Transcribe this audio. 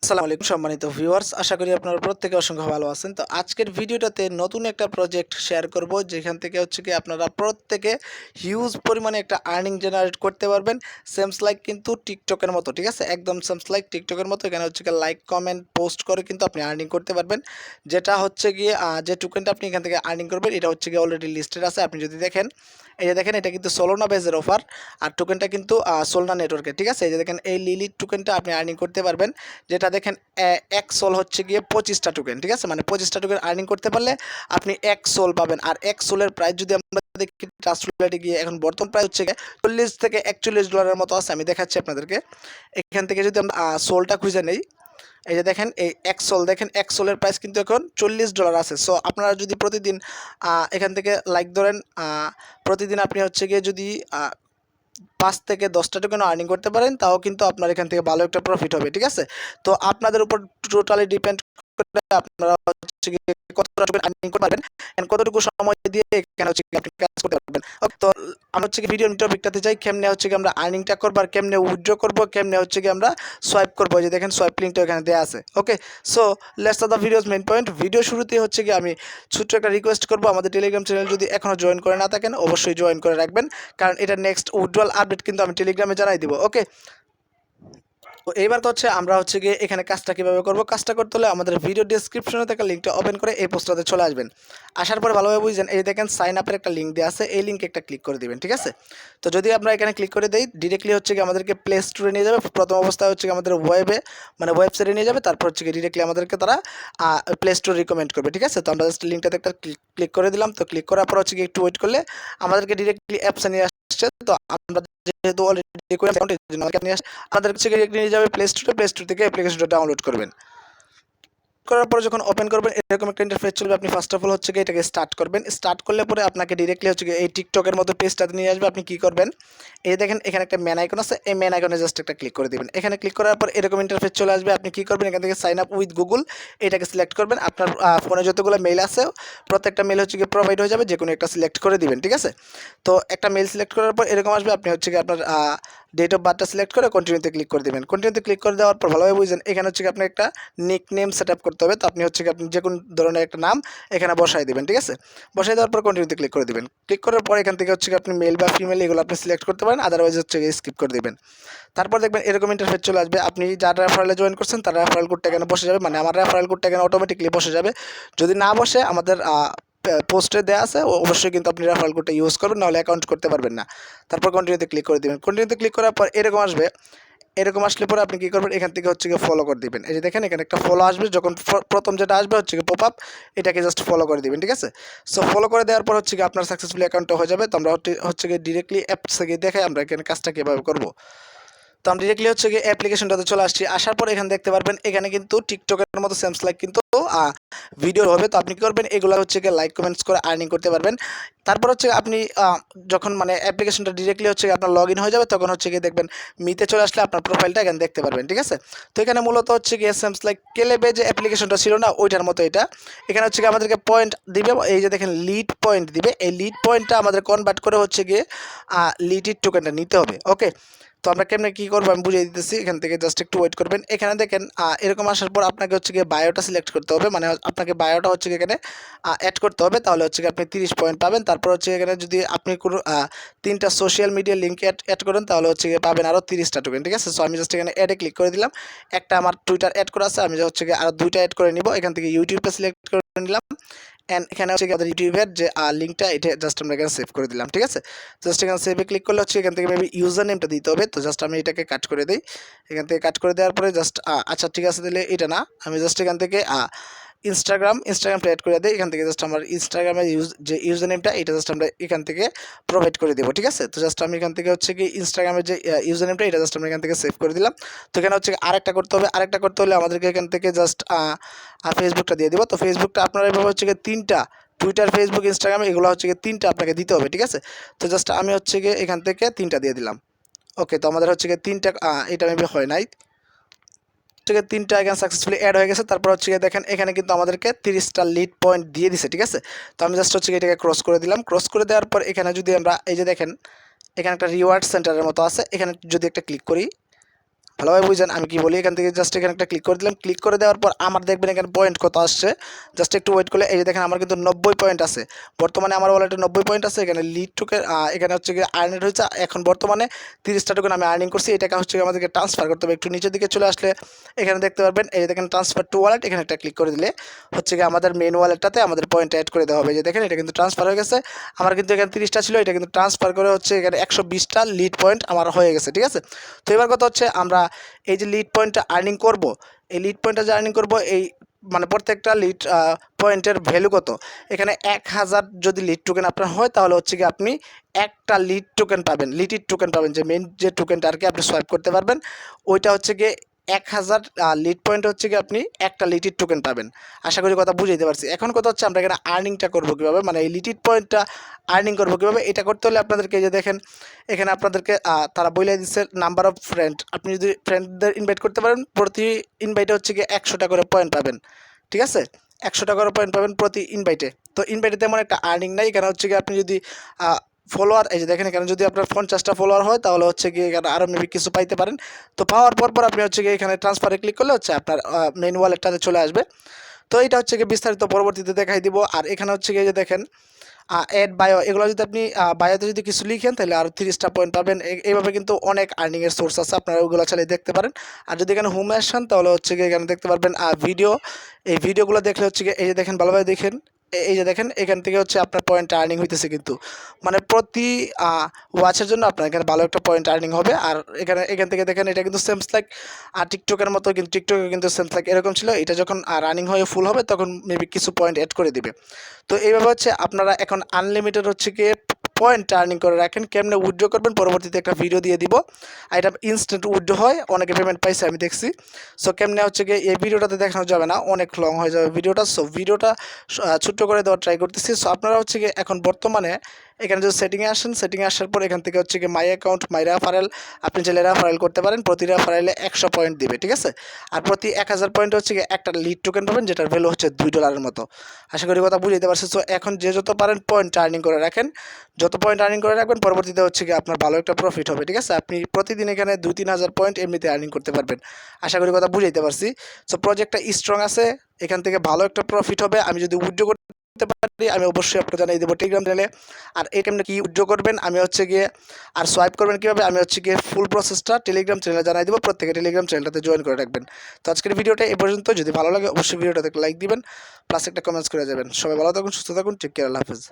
আসসালামু আলাইকুম সম্মানিত ভিউয়ার্স, আশা করি আপনারা প্রত্যেকে অসংখ্য ভালো আছেন। তো আজকের ভিডিওটাতে নতুন একটা প্রজেক্ট শেয়ার করব, যেখান থেকে হচ্ছে কি আপনারা প্রত্যেকে হিউজ পরিমাণে একটা আর্নিং জেনারেট করতে পারবেন। সেমস লাইক কিন্তু টিকটকের মতো, ঠিক আছে? একদম সেমস লাইক টিকটকের মতো। এখানে হচ্ছে কি লাইক কমেন্ট পোস্ট করে কিন্তু আপনি আর্নিং করতে পারবেন। যেটা হচ্ছে গিয়ে যে টোকেনটা আপনি এখান থেকে আর্নিং করবেন, এটা হচ্ছে গিয়ে অলরেডি লিস্টেড আছে। আপনি যদি দেখেন, এই যে দেখেন, এটা কিন্তু সোলোনা বেজের অফার, আর টোকেনটা কিন্তু সোলনা নেটওয়ার্কের, ঠিক আছে? এই যে দেখেন, এই লিলিট টোকেনটা আপনি আর্নিং করতে পারবেন। যেটা দেখেন, এক সোল হচ্ছে গিয়ে 25টা টোকেন, ঠিক আছে? মানে 25টা টোকেন আর্নিং করতে পারলে আপনি এক সোল পাবেন। আর এক সোলের প্রাইস যদি আমরা দেখি ট্রাস্টলেটে গিয়ে, এখন বর্তমান প্রাইস হচ্ছে গিয়ে $40 থেকে $41 মতো আছে। আমি দেখাচ্ছি আপনাদেরকে। এখান থেকে যদি আমরা সোলটা খুঁজে নেই, এই যে দেখেন, এই এক সোল দেখেন, এক সোলের প্রাইস কিন্তু এখন $40 আছে। সো আপনারা যদি প্রতিদিন এখান থেকে লাইক ধরেন, প্রতিদিন আপনি হচ্ছে গিয়ে যদি 5 থেকে 10টা টোকেন আর্নিং করতে পারেন, তাও কিন্তু আপনার এখান থেকে ভালো একটা প্রফিট হবে, ঠিক আছে? তো আপনাদের উপর টোটালি ডিপেন্ড করে আপনারা হচ্ছে গিয়ে কতটা টোকেন আর্নিং করতে পারবেন এন্ড কতটুকু সময় দিয়ে এখানে হচ্ছে আপনি কাজ করতে পারবেন। ওকে, তো আমরা হচ্ছে কি ভিডিওর টপিকটাতে যাই, কেমনে হচ্ছে কি আমরা আর্নিংটা করবো, আর কেমনে উইথড্র করবো, কেমনে হচ্ছে কি আমরা সোয়াইপ করবো। যে দেখেন, সোয়াইপ লিঙ্কটা এখানে দেওয়া আছে। Okay, so let's start the video's main point. Video শুরুতেই হচ্ছে কি আমি ছোট্ট একটা রিকোয়েস্ট করবো, আমাদের টেলিগ্রাম চ্যানেল যদি এখনও জয়েন করে না থাকেন, অবশ্যই জয়েন করে রাখবেন, কারণ এটা নেক্সট উইথড্রল আপডেট কিন্তু আমি টেলিগ্রামে জানাই দিব। ওকে, তো এইবার হচ্ছে আমরা হচ্ছে গিয়ে এখানে কাজটা কীভাবে করবো। কাজটা করতে হলে আমাদের ভিডিও ডিসক্রিপশনে থাকা লিঙ্কটা ওপেন করে এই পোস্টটাতে চলে আসবেন। আসার পরে ভালোভাবে বুঝছেন, এই দেখেন সাইন আপের একটা লিঙ্ক দেওয়া আছে, এই লিঙ্কে একটা ক্লিক করে দিবেন, ঠিক আছে? তো যদি আমরা এখানে ক্লিক করে দিই, ডিরেক্টলি হচ্ছে কি আমাদেরকে প্লে স্টোরে নিয়ে যাবে। প্রথম অবস্থায় হচ্ছে কি আমাদের ওয়েবে, মানে ওয়েবসাইটে নিয়ে যাবে। তারপর হচ্ছে কি ডিরেক্টলি আমাদেরকে তারা প্লে স্টোর রিকমেন্ড করবে, ঠিক আছে? তো আমরা জাস্ট লিঙ্কটাতে একটা ক্লিক করে দিলাম। তো ক্লিক করার পর হচ্ছে কি একটু ওয়েট করলে আমাদেরকে ডিরেক্টলি অ্যাপসে নিয়ে আসছে। তো আমরা যেহেতু অলরেডি করে অ্যাকাউন্ট, এই জন্য আমাদের নিয়ে আসে, আমাদের হচ্ছে নিয়ে যাবে প্লে স্টোরে। প্লে স্টোর থেকে অ্যাপ্লিকেশনটা ডাউনলোড করবেন। করার পরে যখন ওপেন করবেন, এরকম একটা ইন্টারফেস চলবে। আপনি ফার্স্ট অফ অল হচ্ছে গিয়ে এটাকে স্টার্ট করবেন। স্টার্ট করলে পরে আপনাকে ডিরেক্টলি হচ্ছে গিয়ে এই টিকটকের মতো পেজটাতে নিয়ে আসবে। আপনি কী করবেন, এই দেখেন এখানে একটা ম্যান আইকন আছে, এই ম্যান আইকনে জাস্ট একটা ক্লিক করে দিবেন। এখানে ক্লিক করার পর এরকম ইন্টারফেস চলে আসবে। আপনি কী করবেন, এখান থেকে সাইন আপ উইথ গুগল এটাকে সিলেক্ট করবেন। আপনার ফোনে যতগুলো মেল আছে, প্রত্যেকটা মেল হচ্ছে গিয়ে প্রোভাইড হয়ে যাবে, যে কোনো একটা সিলেক্ট করে দিবেন, ঠিক আছে? তো একটা মেল সিলেক্ট করার পর এরকম আসবে। আপনি হচ্ছে গিয়ে আপনার ডেট অফ বার্থটা সিলেক্ট করে কন্টিনিউতে ক্লিক করে দেবেন। কন্টিনিউতে ক্লিক করে দেওয়ার পর ভালোভাবে বুঝবেন, এখানে হচ্ছে আপনার একটা নিক নেম সেট আপ করতে হবে। তো আপনি হচ্ছে আপনি যে কোনো ধরনের একটা নাম এখানে বসাই দেবেন, ঠিক আছে? বসাই দেওয়ার পর কন্টিনিউতে ক্লিক করে দেবেন। ক্লিক করার পর এখান থেকে হচ্ছে আপনি মেল বা ফিমেল এগুলো আপনি সিলেক্ট করতে পারেন, আদারওয়াইজ হচ্ছে স্কিপ করে দেবেন। তারপর দেখবেন এরকম ইন্টারফেস চলে আসবে। আপনি যার রেফারেলে জয়েন করছেন তার রেফারেল কোডটা এখানে বসে যাবে, মানে আমার রেফারেল কোডটা এখানে অটোমেটিকলি বসে যাবে। যদি না বসে, আমাদের পোস্টে দেওয়া আছে, অবশ্যই কিন্তু আপনি রেফারেল কোডটা ইউজ করবেন, নাহলে অ্যাকাউন্ট করতে পারবেন না। তারপর কন্টিনিউতে ক্লিক করে দেবেন। কন্টিনিউতে ক্লিক করার পর এরকম আসবে। এরকম আসলে পরে আপনি কী করবেন, এখান থেকে হচ্ছে গিয়ে ফলো করে দিবেন। এই যে দেখেন, এখানে একটা ফলো আসবে। যখন প্রথম যেটা আসবে হচ্ছে গিয়ে পপ আপ, এটাকে জাস্ট ফলো করে দিবেন, ঠিক আছে? সো ফলো করে দেওয়ার পর হচ্ছে গিয়ে আপনার সাকসেসফুলি অ্যাকাউন্টটা হয়ে যাবে। তো আমরা হচ্ছে গিয়ে ডিরেক্টলি অ্যাপস থেকে দেখাই আমরা এখানে কাজটা কীভাবে করবো। তো আমি ডিরেক্টলি হচ্ছে গিয়ে অ্যাপ্লিকেশনটাতে চলে আসছি। আসার পর এখানে দেখতে পারবেন, এখানে কিন্তু টিকটকের মতো সেমস লাইক কিন্তু ভিডিও হবে। তো আপনি কী করবেন, এগুলো হচ্ছে গিয়ে লাইক কমেন্টস করে আর্নিং করতে পারবেন। তারপর হচ্ছে আপনি যখন মানে অ্যাপ্লিকেশনটা ডিরেক্টলি হচ্ছে আপনার লগ ইন হয়ে যাবে, তখন হচ্ছে গিয়ে দেখবেন মিতে চলে আসলে আপনার প্রোফাইলটা এখানে দেখতে পারবেন, ঠিক আছে? তো এখানে মূলত হচ্ছে গিয়ে সেমস লাইক কেলেবে যে অ্যাপ্লিকেশনটা ছিল না, ওইটার মতো এটা। এখানে হচ্ছে গিয়ে আমাদেরকে পয়েন্ট দিবে, এই যে দেখেন লিড পয়েন্ট দিবে। এই লিড পয়েন্টটা আমাদের কনভার্ট করে হচ্ছে গিয়ে লিটির টোকেনটা নিতে হবে। ওকে, তো আমরা কেমনে কী করবো আমি বুঝিয়ে দিতেছি। এখান থেকে জাস্ট একটু ওয়েট করবেন। এখানে দেখেন এরকম আসার পর আপনাকে হচ্ছে গিয়ে বায়োটা সিলেক্ট করতে হবে, মানে আপনাকে বায়োটা হচ্ছে গিয়ে এখানে অ্যাড করতে হবে। তাহলে হচ্ছে গিয়ে আপনি 30 পয়েন্ট পাবেন। তারপর হচ্ছে এখানে যদি আপনি কোনো 3টা সোশ্যাল মিডিয়া লিঙ্ক অ্যাড করেন, তাহলে হচ্ছে গিয়ে পাবেন আরও 30টা টোকেন, ঠিক আছে? সো আমি জাস্ট এখানে অ্যাডে ক্লিক করে দিলাম। একটা আমার টুইটার অ্যাড করা আছে, আমি হচ্ছে গিয়ে আরও 2টা অ্যাড করে নিব। এখান থেকে ইউটিউবটা সিলেক্ট করে নিলাম। অ্যান্ড এখানে হচ্ছে আমাদের ইউটিউবের যে লিঙ্কটা, এটা জাস্ট আমরা এখানে সেভ করে দিলাম, ঠিক আছে? জাস্ট এখানে সেভে ক্লিক করলে হচ্ছে এখান থেকে মেবি ইউজার নেমটা দিতে হবে। তো জাস্ট আমি এটাকে কাট করে দিই। এখান থেকে কাট করে দেওয়ার পরে জাস্ট আচ্ছা ঠিক আছে, দিলে এটা না, আমি জাস্ট এখান থেকে ইনস্টাগ্রামটা অ্যাড করে দিই। এখান থেকে জাস্ট আমার ইনস্টাগ্রামের যে ইউজার নেমটা, এটা জাস্ট আমরা এখান থেকে প্রোভাইড করে দেবো, ঠিক আছে? তো জাস্ট আমি এখান থেকে হচ্ছে কি ইনস্টাগ্রামের যে ইউজার নেমটা, এটা জাস্ট আমরা এখান থেকে সেভ করে দিলাম। তো এখানে হচ্ছে আরেকটা করতে হবে। আরেকটা করতে হলে আমাদেরকে এখান থেকে জাস্ট ফেসবুকটা দিয়ে দেবো। তো ফেসবুকটা আপনারা এভাবে হচ্ছে গিয়ে 3টা, টুইটার, ফেসবুক, ইনস্টাগ্রাম, এগুলো হচ্ছে গিয়ে 3টা আপনাকে দিতে হবে, ঠিক আছে? তো জাস্ট আমি হচ্ছে গিয়ে এখান থেকে 3টা দিয়ে দিলাম। ওকে, তো আমাদের হচ্ছে গিয়ে 3টা, এটা মেবি হয় নাই, ঠিক আছে? 3টা এখানে সাকসেসফুলি অ্যাড হয়ে গেছে। তারপর হচ্ছে গিয়ে দেখেন, এখানে কিন্তু আমাদেরকে 30টা লিড পয়েন্ট দিয়ে দিছে, ঠিক আছে? তো আমি জাস্ট হচ্ছে গিয়ে এটাকে ক্রস করে দিলাম। ক্রস করে দেওয়ার পর এখানে যদি আমরা, এই যে দেখেন এখানে একটা রিওয়ার্ড সেন্টারের মতো আছে, এখানে যদি একটা ক্লিক করি, ভালোভাবে বুঝেন আমি কি বলি। এখান থেকে জাস্ট এখানে একটা ক্লিক করে দিলাম। ক্লিক করে দেওয়ার পর আমার দেখবেন এখানে পয়েন্ট কত আসছে, জাস্ট একটু ওয়েট করলে এই যে দেখেন আমার কিন্তু 90 পয়েন্ট আছে বর্তমানে, আমার ওয়ালেটে 90 পয়েন্ট আছে। এখানে লিড টোকেন এখানে হচ্ছে গিয়ে আর্নিং হয়েছে এখন বর্তমানে 30টা টোকেন আমি আর্নিং করছি। এই টাকা হচ্ছে আমাদেরকে ট্রান্সফার করতে হবে। একটু নিচের দিকে চলে আসলে এখানে দেখতে পারবেন এই যে দেখেন ট্রান্সফার টু ওয়ালেট, এখানে একটা ক্লিক করে দিলে হচ্ছে গিয়ে আমাদের মেন ওয়ালেটটাতে আমাদের পয়েন্ট অ্যাড করে দেওয়া হবে। যে দেখেন এটা কিন্তু ট্রান্সফার হয়ে গেছে। আমার কিন্তু এখানে 30টা ছিল, এটা কিন্তু ট্রান্সফার করে হচ্ছে এখানে 120টা লিড পয়েন্ট আমার হয়ে গেছে, ঠিক আছে। তো এবার কথা হচ্ছে আমরা এই যে লিড পয়েন্টটা আর্নিং করব, এই লিড পয়েন্টটা যে আর্নিং করব এই মানে প্রত্যেকটা লিড পয়েন্টের ভ্যালু কত, এখানে 1000 যদি লিড টোকেন আপনার হয় তাহলে হচ্ছে কি আপনি একটা লিড টোকেন পাবেন, লিটিড টোকেন পাবেন, যে মেন যে টোকেনটা আর কি আপনি সোয়াইপ করতে পারবেন ওইটা হচ্ছে গিয়ে 1000 লিড পয়েন্ট হচ্ছে কি আপনি একটা লিটিড টোকেন পাবেন। আশা করি কথা বুঝাইতে পারছি। এখন কথা হচ্ছে আমরা এখানে আর্নিংটা করবো কীভাবে, মানে এই লিটিড পয়েন্টটা আর্নিং করবো কীভাবে, এটা করতে হলে আপনাদেরকে যে দেখেন এখানে আপনাদেরকে তারা বলে দিচ্ছে নাম্বার অফ ফ্রেন্ড, আপনি যদি ফ্রেন্ডদের ইনভাইট করতে পারেন প্রতি ইনভাইটে হচ্ছে গিয়ে 100 টাকা করে পয়েন্ট পাবেন, ঠিক আছে। 100 টাকা করে পয়েন্ট পাবেন প্রতি ইনভাইটে। তো ইনভাইটে তেমন একটা আর্নিং নাই, এখানে হচ্ছে গিয়ে আপনি যদি ফলোয়ার এই যে দেখেন এখানে যদি আপনার 50টা ফলোয়ার হয় তাহলে হচ্ছে গিয়ে এখানে আরও মেবি কিছু পাইতে পারেন। তো পাওয়ার পর আপনি হচ্ছে গিয়ে এখানে ট্রান্সফারে ক্লিক করলে হচ্ছে আপনার মেন ওয়ালেটটাতে চলে আসবে। তো এটা হচ্ছে গিয়ে বিস্তারিত পরবর্তীতে দেখাই দিব। আর এখানে হচ্ছে গিয়ে যে দেখেন অ্যাড বায়ো, এগুলো যদি আপনি বায়োতে যদি কিছু লিখেন তাহলে আরও 30টা পয়েন্ট পাবেন। এইভাবে কিন্তু অনেক আর্নিংয়ের সোর্স আছে, আপনারা ওগুলো চালিয়ে দেখতে পারেন। আর যদি এখানে হোমে আসেন তাহলে হচ্ছে গিয়ে এখানে দেখতে পারবেন ভিডিও, এই ভিডিওগুলো দেখলে হচ্ছে গিয়ে এই যে দেখেন ভালোভাবে দেখেন এই যে দেখেন এখান থেকে হচ্ছে আপনার পয়েন্ট আর্নিং হইতেছে কিন্তু, মানে প্রতি ওয়াচের জন্য আপনার এখানে ভালো একটা পয়েন্ট আর্নিং হবে। আর এখান থেকে দেখেন এটা কিন্তু সেমস লাইক টিকটকের মতো, কিন্তু টিকটকে কিন্তু সেমস লাইক এরকম ছিল, এটা যখন রানিং হয়ে ফুল হবে তখন মেবি কিছু পয়েন্ট অ্যাড করে দিবে। তো এইভাবে হচ্ছে আপনারা এখন আনলিমিটেড হচ্ছে গিয়ে পয়েন্ট আর্নিং করে রাখেন। কেমনে উইথড্র করবেন পরবর্তীতে একটা ভিডিও দিয়ে দিব। আর এটা ইনস্ট্যান্ট উইথড্র হয়, অনেকে পেমেন্ট পাইছে আমি দেখছি। সো কেমনে হচ্ছে গিয়ে এই ভিডিওটাতে দেখানো যাবে না, অনেক লং হয়ে যাবে ভিডিওটা। সো ভিডিওটা ছোট্ট করে দেওয়ার ট্রাই করতেছি। সো আপনারা হচ্ছে গিয়ে এখন বর্তমানে এখানে যদি সেটিংয়ে আসেন, সেটিংয়ে আসার পর এখান থেকে হচ্ছে গিয়ে মাই অ্যাকাউন্ট মাই রেফারেল, আপনি চাইলে রেফারেল করতে পারেন। প্রতি রেফারেলে 100 পয়েন্ট দিবে, ঠিক আছে। আর প্রতি 1000 পয়েন্ট হচ্ছে গিয়ে একটা লিড টোকেন পাবেন, যেটার ভ্যালু হচ্ছে $2 মতো। আশা করি কথা বুঝতে পারছি। সো এখন যে যত পারেন পয়েন্ট আর্নিং করে রাখেন, যত পয়েন্ট আর্নিং করে রাখবেন পরবর্তীতে হচ্ছে গিয়ে আপনার ভালো একটা প্রফিট হবে, ঠিক আছে। আপনি প্রতিদিন এখানে 2-3 হাজার পয়েন্ট এমনিতে আর্নিং করতে পারবেন। আশা করি কথা বুঝাইতে পারছি। সো প্রজেক্টটা স্ট্রং আছে, এখান থেকে ভালো একটা প্রফিট হবে। আমি যদি উইথড্র করতে পারি আমি অবশ্যই আপনাকে জানিয়ে দেবো টেলিগ্রাম চ্যানেলে। আর এই কেমনে কি উইথড্র করবেন আমি হচ্ছে গিয়ে আর সোয়াইপ করবেন কীভাবে আমি হচ্ছে গিয়ে ফুল প্রসেসটা টেলিগ্রাম চ্যানেলে জানিয়ে দেবো। প্রত্যেকে টেলিগ্রাম চ্যানেলটাতে জয়েন করে রাখবেন। তো আজকের ভিডিওটা এ পর্যন্ত। যদি ভালো লাগে অবশ্যই ভিডিওটাতে লাইক দিবেন, প্লাস একটা কমেন্টস করে যাবেন। সবাই ভালো থাকুন, সুস্থ থাকুন, টেক কেয়ার, আল্লাহ হাফেজ।